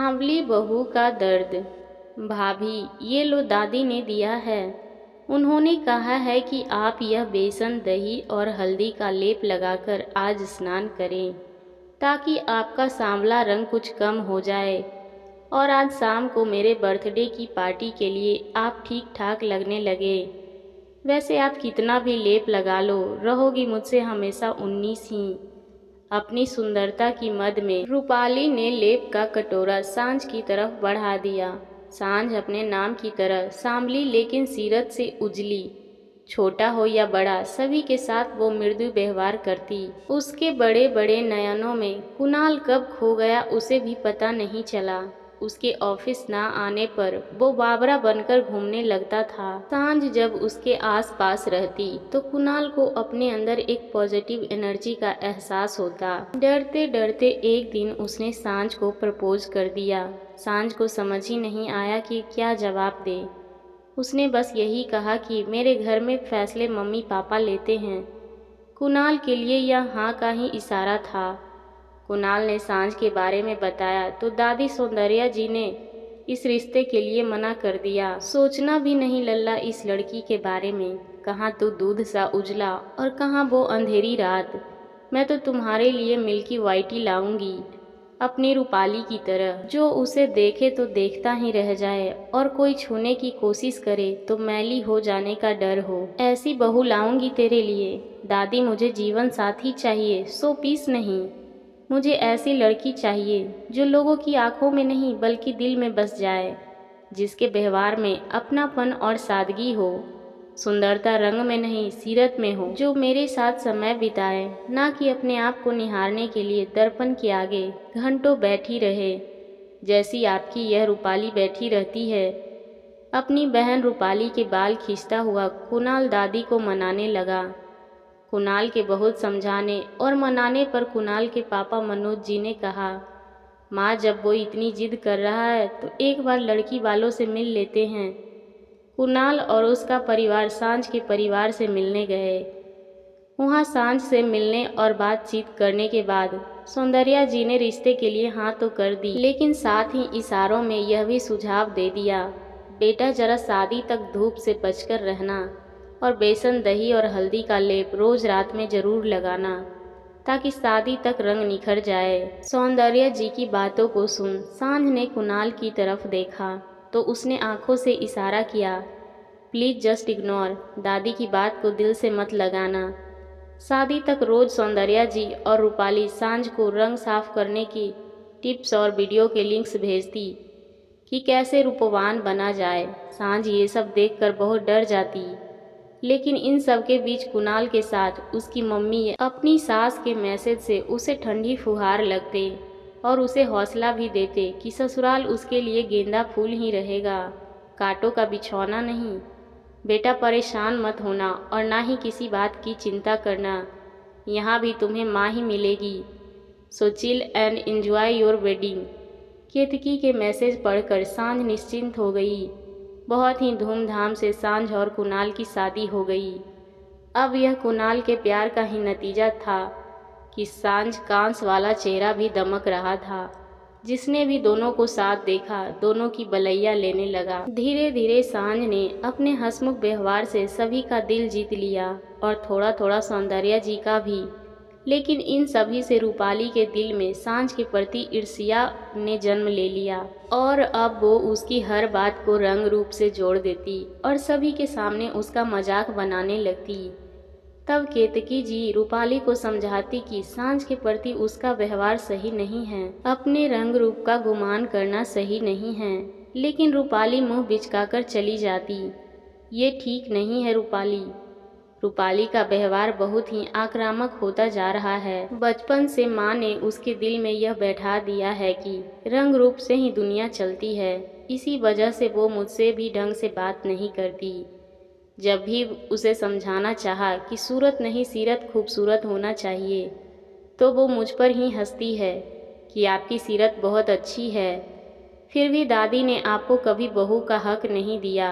सांवली बहू का दर्द। भाभी, ये लो, दादी ने दिया है। उन्होंने कहा है कि आप यह बेसन, दही और हल्दी का लेप लगाकर आज स्नान करें ताकि आपका सांवला रंग कुछ कम हो जाए और आज शाम को मेरे बर्थडे की पार्टी के लिए आप ठीक ठाक लगने लगे। वैसे आप कितना भी लेप लगा लो, रहोगी मुझसे हमेशा 19 ही। अपनी सुंदरता की मद में रूपाली ने लेप का कटोरा सांझ की तरफ बढ़ा दिया। सांझ अपने नाम की तरह सांवली लेकिन सीरत से उजली। छोटा हो या बड़ा, सभी के साथ वो मृदु व्यवहार करती। उसके बड़े बड़े नयनों में कुणाल कब खो गया उसे भी पता नहीं चला। उसके ऑफिस ना आने पर वो बाबरा बनकर घूमने लगता था। सांझ जब उसके आसपास रहती तो कुणाल को अपने अंदर एक पॉजिटिव एनर्जी का एहसास होता। डरते डरते एक दिन उसने सांझ को प्रपोज कर दिया। सांझ को समझ ही नहीं आया कि क्या जवाब दे। उसने बस यही कहा कि मेरे घर में फैसले मम्मी पापा लेते हैं। कुणाल के लिए यह हाँ का ही इशारा था। कुणाल ने सांझ के बारे में बताया तो दादी सौंदर्या जी ने इस रिश्ते के लिए मना कर दिया। सोचना भी नहीं लल्ला इस लड़की के बारे में। कहाँ तो दूध सा उजला और कहाँ वो अंधेरी रात। मैं तो तुम्हारे लिए मिल्की वाइट ही लाऊंगी, अपनी रूपाली की तरह, जो उसे देखे तो देखता ही रह जाए और कोई छूने की कोशिश करे तो मैली हो जाने का डर हो। ऐसी बहू लाऊंगी तेरे लिए। दादी, मुझे जीवन साथी चाहिए, 100 पीस नहीं। मुझे ऐसी लड़की चाहिए जो लोगों की आंखों में नहीं बल्कि दिल में बस जाए, जिसके व्यवहार में अपनापन और सादगी हो। सुंदरता रंग में नहीं सीरत में हो। जो मेरे साथ समय बिताए, ना कि अपने आप को निहारने के लिए दर्पण के आगे घंटों बैठी रहे, जैसी आपकी यह रूपाली बैठी रहती है। अपनी बहन रूपाली के बाल खींचता हुआ कुणाल दादी को मनाने लगा। कुणाल के बहुत समझाने और मनाने पर कुणाल के पापा मनोज जी ने कहा, माँ, जब वो इतनी जिद कर रहा है तो एक बार लड़की वालों से मिल लेते हैं। कुणाल और उसका परिवार सांझ के परिवार से मिलने गए। वहाँ सांझ से मिलने और बातचीत करने के बाद सौंदर्या जी ने रिश्ते के लिए हाँ तो कर दी, लेकिन साथ ही इशारों में यह भी सुझाव दे दिया, बेटा जरा शादी तक धूप से बचकर रहना और बेसन, दही और हल्दी का लेप रोज रात में जरूर लगाना ताकि शादी तक रंग निखर जाए। सौंदर्या जी की बातों को सुन सांझ ने कुणाल की तरफ देखा तो उसने आंखों से इशारा किया, प्लीज जस्ट इग्नोर, दादी की बात को दिल से मत लगाना। शादी तक रोज सौंदर्या जी और रूपाली सांझ को रंग साफ करने की टिप्स और वीडियो के लिंक्स भेजती कि कैसे रूपवान बना जाए। सांझ ये सब देखकर बहुत डर जाती, लेकिन इन सब के बीच कुणाल के साथ उसकी मम्मी अपनी सास के मैसेज से उसे ठंडी फुहार लगते और उसे हौसला भी देते कि ससुराल उसके लिए गेंदा फूल ही रहेगा, कांटों का बिछौना नहीं। बेटा, परेशान मत होना और ना ही किसी बात की चिंता करना, यहाँ भी तुम्हें माँ ही मिलेगी। So chill and enjoy your wedding. Ketaki के मैसेज पढ़कर सांझ निश्चिंत हो गई। बहुत ही धूमधाम से सांझ और कुणाल की शादी हो गई। अब यह कुणाल के प्यार का ही नतीजा था कि सांझ कांस वाला चेहरा भी दमक रहा था। जिसने भी दोनों को साथ देखा, दोनों की बलैया लेने लगा। धीरे धीरे सांझ ने अपने हंसमुख व्यवहार से सभी का दिल जीत लिया और थोड़ा थोड़ा सौंदर्या जी का भी। लेकिन इन सभी से रूपाली के दिल में सांझ के प्रति ईर्ष्या ने जन्म ले लिया और अब वो उसकी हर बात को रंग रूप से जोड़ देती और सभी के सामने उसका मजाक बनाने लगती। तब केतकी जी रूपाली को समझाती कि सांझ के प्रति उसका व्यवहार सही नहीं है, अपने रंग रूप का गुमान करना सही नहीं है, लेकिन रूपाली मुंह बिचकाकर चली जाती। ये ठीक नहीं है रूपाली। रूपाली का व्यवहार बहुत ही आक्रामक होता जा रहा है। बचपन से माँ ने उसके दिल में यह बैठा दिया है कि रंग रूप से ही दुनिया चलती है। इसी वजह से वो मुझसे भी ढंग से बात नहीं करती। जब भी उसे समझाना चाहा कि सूरत नहीं सीरत खूबसूरत होना चाहिए, तो वो मुझ पर ही हंसती है कि आपकी सीरत बहुत अच्छी है। फिर भी दादी ने आपको कभी बहू का हक नहीं दिया।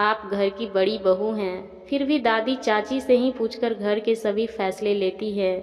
आप घर की बड़ी बहू हैं, फिर भी दादी चाची से ही पूछकर घर के सभी फैसले लेती है।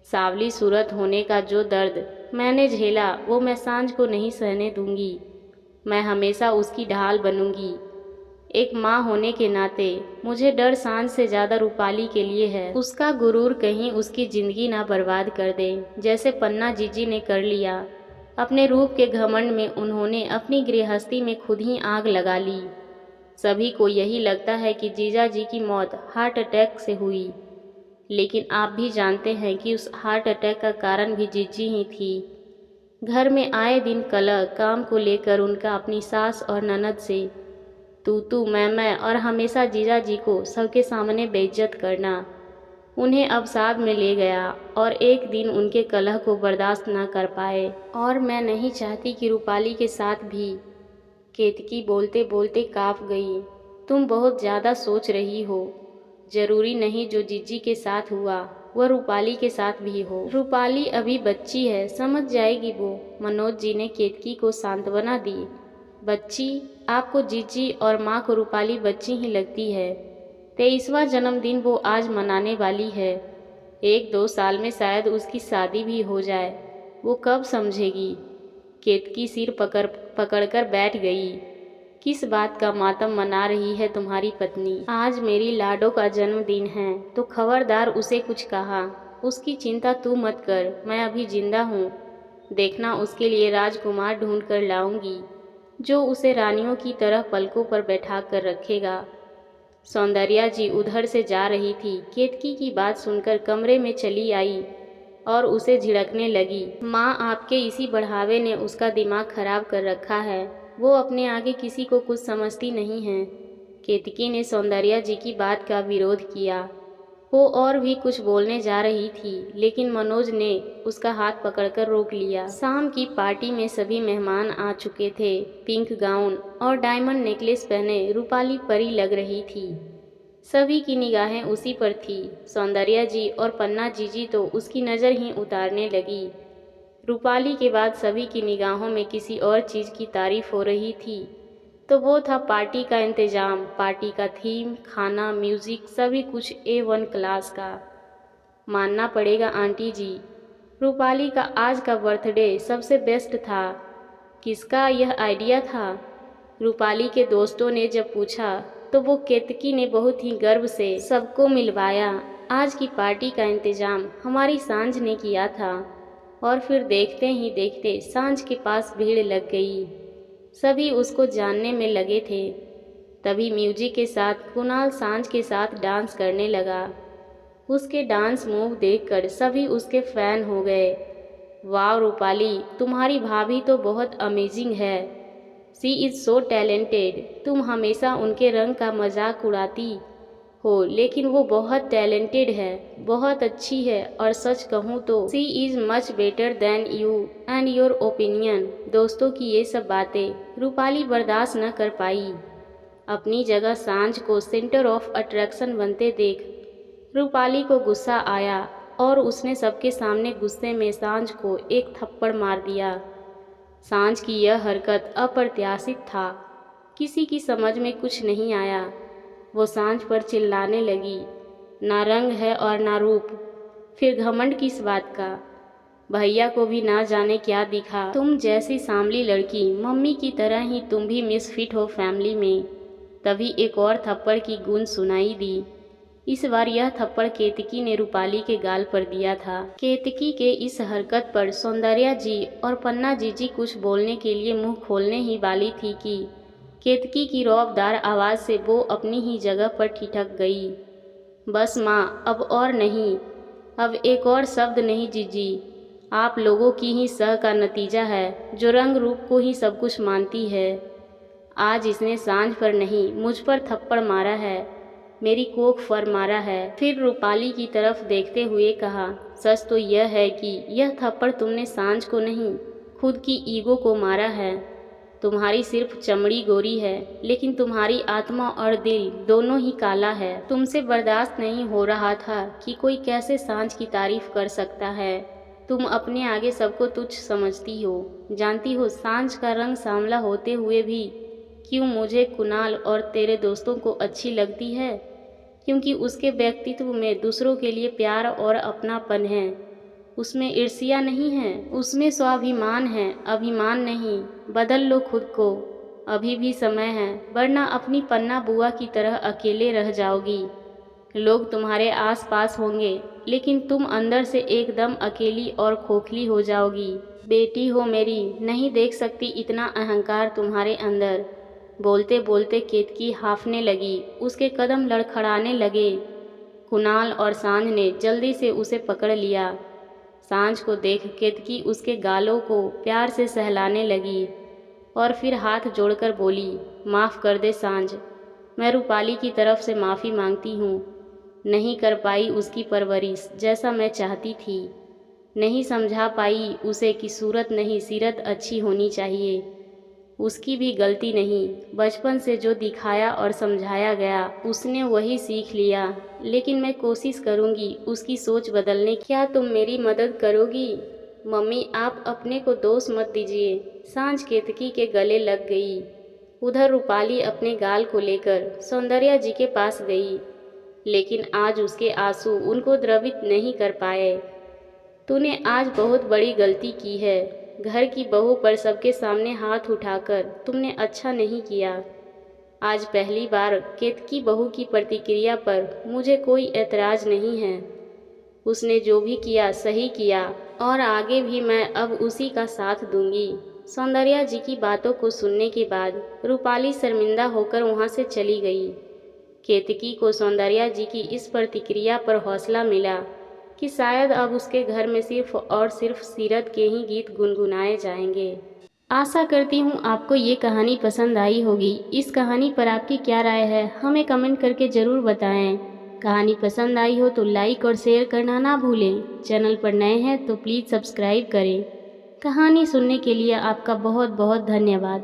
सांवली सूरत होने का जो दर्द मैंने झेला वो मैं सांझ को नहीं सहने दूंगी। मैं हमेशा उसकी ढाल बनूंगी। एक माँ होने के नाते मुझे डर सांझ से ज़्यादा रूपाली के लिए है। उसका गुरूर कहीं उसकी ज़िंदगी ना बर्बाद कर दे, जैसे पन्ना जीजी ने कर लिया। अपने रूप के घमंड में उन्होंने अपनी गृहस्थी में खुद ही आग लगा ली। सभी को यही लगता है कि जीजा जी की मौत हार्ट अटैक से हुई, लेकिन आप भी जानते हैं कि उस हार्ट अटैक का कारण भी जीजी ही थी। घर में आए दिन कलह काम को लेकर उनका अपनी सास और ननद से तू मैं और हमेशा जीजा जी को सबके सामने बेइज्जत करना उन्हें अवसाद में ले गया और एक दिन उनके कलह को बर्दाश्त न कर पाए। और मैं नहीं चाहती कि रूपाली के साथ भी। केतकी बोलते बोलते काँप गई। तुम बहुत ज़्यादा सोच रही हो। जरूरी नहीं जो जीजी के साथ हुआ वह रूपाली के साथ भी हो। रूपाली अभी बच्ची है, समझ जाएगी वो। मनोज जी ने केतकी को सांत्वना दी। बच्ची? आपको जीजी और माँ को रूपाली बच्ची ही लगती है। 23वां जन्मदिन वो आज मनाने वाली है। 1-2 साल में शायद उसकी शादी भी हो जाए। वो कब समझेगी? केतकी सिर पकड़कर बैठ गई। किस बात का मातम मना रही है तुम्हारी पत्नी? आज मेरी लाडो का जन्मदिन है तो खबरदार उसे कुछ कहा। उसकी चिंता तू मत कर, मैं अभी जिंदा हूँ। देखना उसके लिए राजकुमार ढूंढ कर लाऊंगी जो उसे रानियों की तरह पलकों पर बैठा कर रखेगा। सौंदर्या जी उधर से जा रही थी। केतकी की बात सुनकर कमरे में चली आई और उसे झिड़कने लगी। माँ, आपके इसी बढ़ावे ने उसका दिमाग खराब कर रखा है। वो अपने आगे किसी को कुछ समझती नहीं है। केतकी ने सौंदर्या जी की बात का विरोध किया। वो और भी कुछ बोलने जा रही थी, लेकिन मनोज ने उसका हाथ पकड़कर रोक लिया। शाम की पार्टी में सभी मेहमान आ चुके थे। पिंक गाउन और डायमंड नेकलेस पहने रूपाली परी लग रही थी। सभी की निगाहें उसी पर थी। सौंदर्या जी और पन्ना जीजी तो उसकी नज़र ही उतारने लगी। रूपाली के बाद सभी की निगाहों में किसी और चीज़ की तारीफ हो रही थी, तो वो था पार्टी का इंतज़ाम। पार्टी का थीम, खाना, म्यूज़िक, सभी कुछ A1 क्लास का। मानना पड़ेगा आंटी जी, रूपाली का आज का बर्थडे सबसे बेस्ट था। किसका यह आइडिया था? रूपाली के दोस्तों ने जब पूछा तो वो केतकी ने बहुत ही गर्व से सबको मिलवाया। आज की पार्टी का इंतज़ाम हमारी सांझ ने किया था। और फिर देखते ही देखते सांझ के पास भीड़ लग गई। सभी उसको जानने में लगे थे। तभी म्यूजिक के साथ कुणाल सांझ के साथ डांस करने लगा। उसके डांस मूव देखकर सभी उसके फैन हो गए। वाह रूपाली, तुम्हारी भाभी तो बहुत अमेजिंग है। She is so talented. तुम हमेशा उनके रंग का मजाक उड़ाती हो, लेकिन वो बहुत टैलेंटेड है, बहुत अच्छी है। और सच कहूँ तो she is much better than you and your opinion. दोस्तों की ये सब बातें रूपाली बर्दाश्त न कर पाई। अपनी जगह सांझ को सेंटर ऑफ अट्रैक्शन बनते देख रूपाली को गुस्सा आया और उसने सबके सामने गुस्से में सांझ को एक थप्पड़ मार दिया। सांझ की यह हरकत अप्रत्याशित था। किसी की समझ में कुछ नहीं आया। वो सांझ पर चिल्लाने लगी, ना रंग है और ना रूप, फिर घमंड किस बात का? भैया को भी ना जाने क्या दिखा। तुम जैसी सांवली लड़की, मम्मी की तरह ही तुम भी मिसफिट हो फैमिली में। तभी एक और थप्पड़ की गूंज सुनाई दी। इस बार यह थप्पड़ केतकी ने रूपाली के गाल पर दिया था। केतकी के इस हरकत पर सौंदर्या जी और पन्ना जीजी कुछ बोलने के लिए मुंह खोलने ही वाली थी कि केतकी की रौबदार आवाज़ से वो अपनी ही जगह पर ठिठक गई। बस माँ, अब और नहीं, अब एक और शब्द नहीं जीजी। आप लोगों की ही सह का नतीजा है जो रंग रूप को ही सब कुछ मानती है। आज इसने सांझ पर नहीं मुझ पर थप्पड़ मारा है, मेरी कोख पर मारा है। फिर रूपाली की तरफ देखते हुए कहा, सच तो यह है कि यह थप्पड़ तुमने सांझ को नहीं, खुद की ईगो को मारा है। तुम्हारी सिर्फ चमड़ी गोरी है, लेकिन तुम्हारी आत्मा और दिल दोनों ही काला है। तुमसे बर्दाश्त नहीं हो रहा था कि कोई कैसे सांझ की तारीफ कर सकता है। तुम अपने आगे सबको तुच्छ समझती हो। जानती हो सांझ का रंग सांवला होते हुए भी क्यों मुझे कुणाल और तेरे दोस्तों को अच्छी लगती है? क्योंकि उसके व्यक्तित्व में दूसरों के लिए प्यार और अपनापन है। उसमें ईर्ष्या नहीं है, उसमें स्वाभिमान है, अभिमान नहीं। बदल लो खुद को, अभी भी समय है, वरना अपनी पन्ना बुआ की तरह अकेले रह जाओगी। लोग तुम्हारे आस पास होंगे, लेकिन तुम अंदर से एकदम अकेली और खोखली हो जाओगी। बेटी हो मेरी, नहीं देख सकती इतना अहंकार तुम्हारे अंदर। बोलते बोलते केतकी हांफने लगी, उसके कदम लड़खड़ाने लगे। कुणाल और सांझ ने जल्दी से उसे पकड़ लिया। सांझ को देख केतकी उसके गालों को प्यार से सहलाने लगी और फिर हाथ जोड़कर बोली, माफ़ कर दे सांझ, मैं रूपाली की तरफ से माफ़ी मांगती हूँ। नहीं कर पाई उसकी परवरिश जैसा मैं चाहती थी, नहीं समझा पाई उसे कि सूरत नहीं सीरत अच्छी होनी चाहिए। उसकी भी गलती नहीं, बचपन से जो दिखाया और समझाया गया उसने वही सीख लिया। लेकिन मैं कोशिश करूँगी उसकी सोच बदलने की। क्या तुम मेरी मदद करोगी? मम्मी, आप अपने को दोष मत दीजिए। सांझ केतकी के गले लग गई। उधर रूपाली अपने गाल को लेकर सौंदर्या जी के पास गई, लेकिन आज उसके आंसू उनको द्रवित नहीं कर पाए। तूने आज बहुत बड़ी गलती की है। घर की बहू पर सबके सामने हाथ उठाकर तुमने अच्छा नहीं किया। आज पहली बार केतकी बहू की प्रतिक्रिया पर मुझे कोई ऐतराज़ नहीं है। उसने जो भी किया सही किया और आगे भी मैं अब उसी का साथ दूंगी। सौंदर्या जी की बातों को सुनने के बाद रूपाली शर्मिंदा होकर वहाँ से चली गई। केतकी को सौंदर्या जी की इस प्रतिक्रिया पर हौसला मिला कि शायद अब उसके घर में सिर्फ और सिर्फ सीरत के ही गीत गुनगुनाए जाएंगे। आशा करती हूँ आपको ये कहानी पसंद आई होगी। इस कहानी पर आपकी क्या राय है हमें कमेंट करके ज़रूर बताएं। कहानी पसंद आई हो तो लाइक और शेयर करना ना भूलें। चैनल पर नए हैं तो प्लीज़ सब्सक्राइब करें। कहानी सुनने के लिए आपका बहुत बहुत धन्यवाद।